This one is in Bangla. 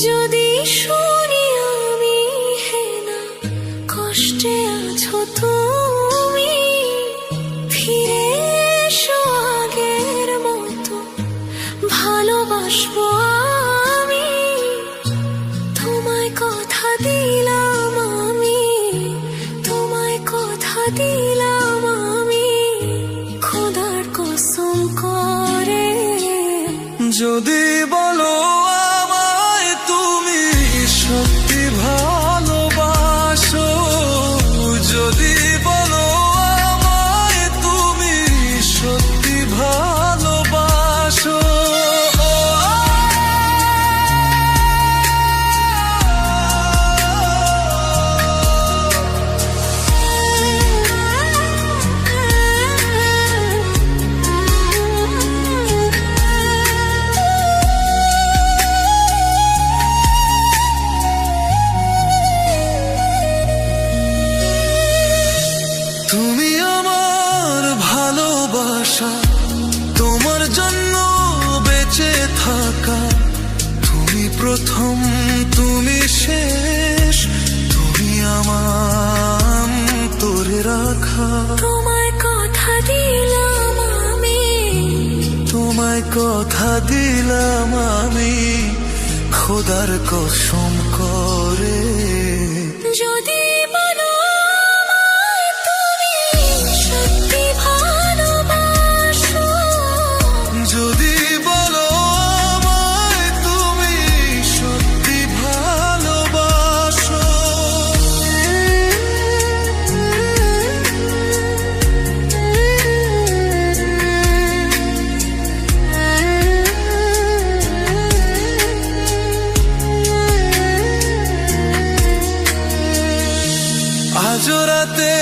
যদি শুনি আমি হেনা কষ্টে আছো তুমি, ফিরে এসো আগের মতো ভালোবাসবো আমি। তোমায় কথা দিলাম আমি, তোমায় কথা দিলাম আমি, খোদার কসম করে। যদি বলো আমায় তুমি সত্যি ভালোবাসো, যদি বলো আমায় তুমি সত্যি ভালোবাসো, তুমি আমার ভালোবাসা, তোমার জন্য বেঁচে থাকা, তুমি প্রথম তুমি শেষ, তুমি আমার তোরে রাখা। তোমায় কথা দিলাম আমি, তোমায় কথা দিলাম আমি, খোদার কসম করে। যদি বলো আমায় তুমি সত্যি ভালোবাসো, যদি বলো আমায় তুমি সত্যি ভালোবাসো, আজ রাতে